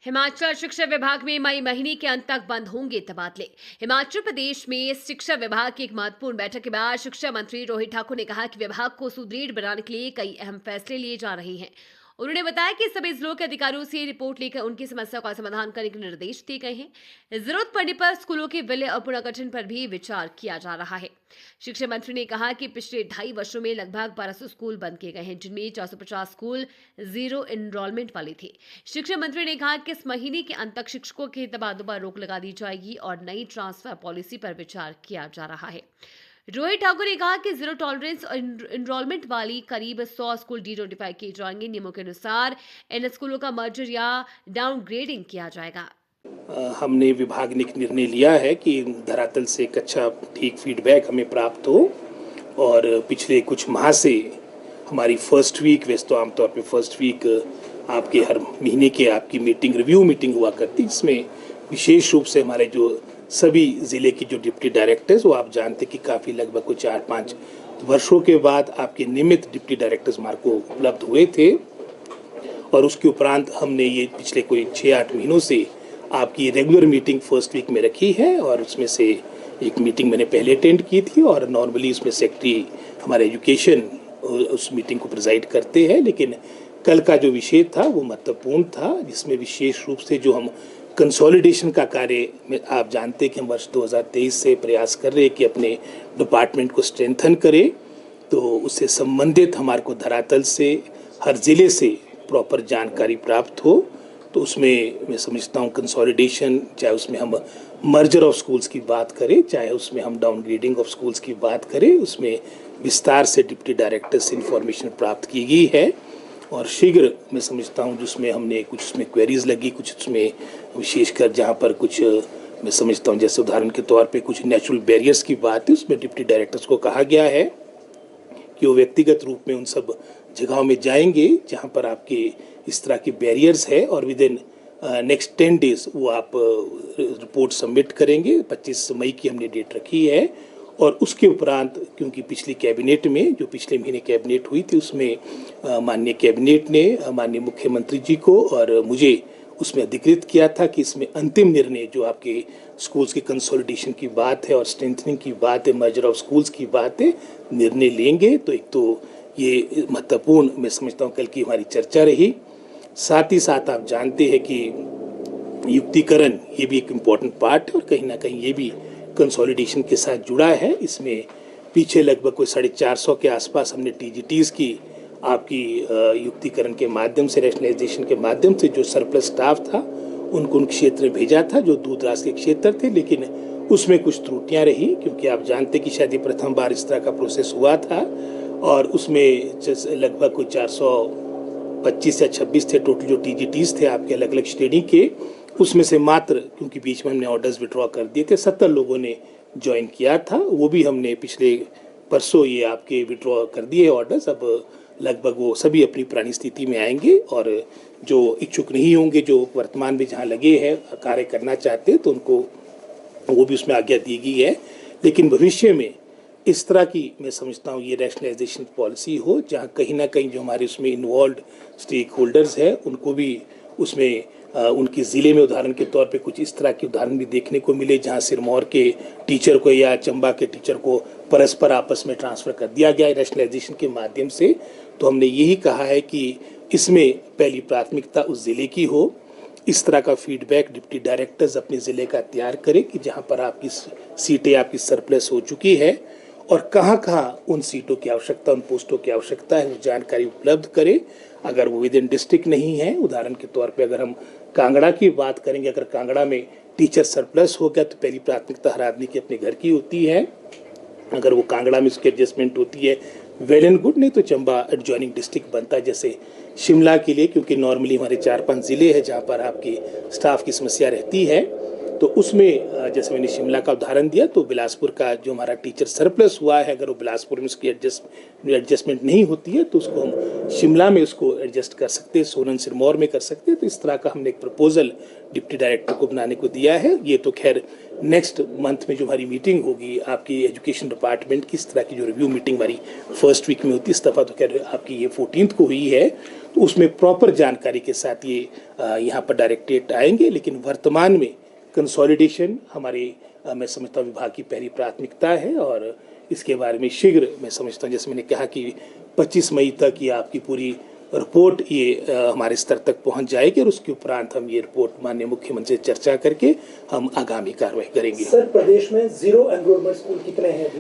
हिमाचल शिक्षा विभाग में मई महीने के अंत तक बंद होंगे तबादले। हिमाचल प्रदेश में शिक्षा विभाग की एक महत्वपूर्ण बैठक के बाद शिक्षा मंत्री रोहित ठाकुर ने कहा कि विभाग को सुदृढ़ बनाने के लिए कई अहम फैसले लिए जा रहे हैं। उन्होंने बताया कि सभी जिलों के अधिकारियों से रिपोर्ट लेकर उनकी समस्या का समाधान करने के निर्देश दिए गए हैं। जरूरत पड़ने पर स्कूलों के विलय और पुनर्गठन पर भी विचार किया जा रहा है। शिक्षा मंत्री ने कहा कि पिछले 2.5 वर्षों में लगभग 1200 स्कूल बंद किए गए हैं, जिनमें 450 स्कूल जीरो एनरोलमेंट वाले थे। शिक्षा मंत्री ने कहा कि इस महीने के अंत तक शिक्षकों के तबादलों पर रोक लगा दी जाएगी और नई ट्रांसफर पॉलिसी पर विचार किया जा रहा है। रोहित ठाकुर ने कहा कि जीरो टॉलरेंस और एनरोलमेंट वाली करीब 100 स्कूल डी नोटिफाई किए जाएंगे। नियमों के अनुसार इन स्कूलों का मर्जर या डाउनग्रेडिंग किया जाएगा। हमने विभाग ने एक निर्णय लिया है कि धरातल से एक अच्छा ठीक फीडबैक हमें प्राप्त हो और पिछले कुछ माह से हमारी फर्स्ट वीक, वैसे तो आमतौर पे फर्स्ट वीक आपके हर महीने के आपकी मीटिंग, रिव्यू मीटिंग हुआ करती, जिसमें विशेष रूप से हमारे जो सभी ज़िले की जो डिप्टी डायरेक्टर्स, वो आप जानते कि काफ़ी लगभग कुछ 4-5 वर्षों के बाद आपके नियमित डिप्टी डायरेक्टर्स हमारे को उपलब्ध हुए थे और उसके उपरांत हमने ये पिछले कोई 6-8 महीनों से आपकी रेगुलर मीटिंग फर्स्ट वीक में रखी है और उसमें से एक मीटिंग मैंने पहले अटेंड की थी और नॉर्मली उसमें सेक्रेटरी हमारे एजुकेशन उस मीटिंग को प्रिजाइड करते हैं। लेकिन कल का जो विषय था वो महत्वपूर्ण था, जिसमें विशेष रूप से जो हम कंसोलिडेशन का कार्य में, आप जानते हैं कि हम वर्ष 2023 से प्रयास कर रहे हैं कि अपने डिपार्टमेंट को स्ट्रेंथन करें, तो उससे संबंधित हमारे को धरातल से हर ज़िले से प्रॉपर जानकारी प्राप्त हो। तो उसमें मैं समझता हूँ कंसोलिडेशन, चाहे उसमें हम मर्जर ऑफ स्कूल्स की बात करें, चाहे उसमें हम डाउनग्रेडिंग ऑफ स्कूल्स की बात करें, उसमें विस्तार से डिप्टी डायरेक्टर से इंफॉर्मेशन प्राप्त की गई है और शीघ्र मैं समझता हूँ जिसमें हमने कुछ उसमें क्वेरीज लगी, कुछ उसमें विशेषकर जहाँ पर कुछ मैं समझता हूँ जैसे उदाहरण के तौर पे कुछ नेचुरल बैरियर्स की बात है, उसमें डिप्टी डायरेक्टर्स को कहा गया है कि वो व्यक्तिगत रूप में उन सब जगहों में जाएंगे जहाँ पर आपके इस तरह की बैरियर्स है और विद इन नेक्स्ट 10 डेज वो आप रिपोर्ट सबमिट करेंगे। 25 मई की हमने डेट रखी है और उसके उपरांत, क्योंकि पिछली कैबिनेट में, जो पिछले महीने कैबिनेट हुई थी, उसमें माननीय कैबिनेट ने माननीय मुख्यमंत्री जी को और मुझे उसमें अधिकृत किया था कि इसमें अंतिम निर्णय जो आपके स्कूल्स के कंसोलिडेशन की बात है और स्ट्रेंथनिंग की बात है, मर्जर ऑफ स्कूल्स की बात है, निर्णय लेंगे। तो एक तो ये महत्वपूर्ण मैं समझता हूँ कल की हमारी चर्चा रही। साथ ही साथ आप जानते हैं कि युक्तिकरण ये भी एक इम्पॉर्टेंट पार्ट है और कहीं ना कहीं ये भी कंसोलिडेशन के साथ जुड़ा है। इसमें पीछे लगभग कोई 450 के आसपास हमने टीजीटीज की आपकी युक्तिकरण के माध्यम से, रैशनलाइजेशन के माध्यम से जो सरप्लस स्टाफ था उनको उन क्षेत्र में भेजा था जो दूर दराज के क्षेत्र थे, लेकिन उसमें कुछ त्रुटियां रही, क्योंकि आप जानते कि शायद ये प्रथम बार इस तरह का प्रोसेस हुआ था और उसमें लगभग कोई 425 या 26 थे टोटल जो टीजीटीज थे आपके अलग अलग श्रेणी के। उसमें से मात्र, क्योंकि बीच में हमने ऑर्डर्स विड्रॉ कर दिए थे, 70 लोगों ने ज्वाइन किया था। वो भी हमने पिछले परसों ये आपके विड्रॉ कर दिए ऑर्डर्स। अब लगभग वो सभी अपनी पुरानी स्थिति में आएंगे और जो इच्छुक नहीं होंगे, जो वर्तमान में जहाँ लगे हैं कार्य करना चाहते हैं, तो उनको वो भी उसमें आज्ञा दी गई है। लेकिन भविष्य में इस तरह की मैं समझता हूँ ये रैशनलाइजेशन पॉलिसी हो जहाँ कहीं ना कहीं जो हमारे उसमें इन्वॉल्व स्टेक होल्डर्स हैं उनको भी उसमें उनके ज़िले में उदाहरण के तौर पे कुछ इस तरह के उदाहरण भी देखने को मिले जहाँ सिरमौर के टीचर को या चंबा के टीचर को परस्पर आपस में ट्रांसफ़र कर दिया गया है रैशनलाइजेशन के माध्यम से। तो हमने यही कहा है कि इसमें पहली प्राथमिकता उस ज़िले की हो। इस तरह का फीडबैक डिप्टी डायरेक्टर्स अपने ज़िले का तैयार करें कि जहाँ पर आपकी सीटें आपकी सरप्लस हो चुकी है और कहाँ कहाँ उन सीटों की आवश्यकता, उन पोस्टों की आवश्यकता है, वो जानकारी उपलब्ध करें। अगर वो विद इन डिस्ट्रिक्ट नहीं है, उदाहरण के तौर पे अगर हम कांगड़ा की बात करेंगे, अगर कांगड़ा में टीचर सरप्लस हो गया तो पहली प्राथमिकता हर आदमी की अपने घर की होती है। अगर वो कांगड़ा में उसकी एडजस्टमेंट होती है वेल एंड गुड, नहीं तो चंबा एडजॉइनिंग डिस्ट्रिक्ट बनता है जैसे शिमला के लिए, क्योंकि नॉर्मली हमारे 4-5 ज़िले हैं जहाँ पर आपकी स्टाफ की समस्या रहती है। तो उसमें जैसे मैंने शिमला का उदाहरण दिया, तो बिलासपुर का जो हमारा टीचर सरप्लस हुआ है, अगर वो बिलासपुर में उसकी एडजस्टमेंट नहीं होती है तो उसको हम शिमला में उसको एडजस्ट कर सकते हैं, सोलन सिरमौर में कर सकते हैं। तो इस तरह का हमने एक प्रपोजल डिप्टी डायरेक्टर को बनाने को दिया है। ये तो खैर नेक्स्ट मंथ में जो हमारी मीटिंग होगी आपकी एजुकेशन डिपार्टमेंट की, इस तरह की जो रिव्यू मीटिंग हमारी फर्स्ट वीक में होती है, इस दफ़ा तो खैर आपकी ये 14 को हुई है, तो उसमें प्रॉपर जानकारी के साथ ये यहाँ पर डायरेक्टरेट आएंगे। लेकिन वर्तमान में कंसोलिडेशन हमारे मैं समझता हूँ विभाग की पहली प्राथमिकता है, और इसके बारे में शीघ्र मैं समझता हूँ, जैसे मैंने कहा कि 25 मई तक ये आपकी पूरी रिपोर्ट ये हमारे स्तर तक पहुंच जाएगी, और उसके उपरांत हम ये रिपोर्ट माननीय मुख्यमंत्री से चर्चा करके हम आगामी कार्रवाई करेंगे। सर, प्रदेश में जीरो एनरोलमेंट स्कूल कितने हैं?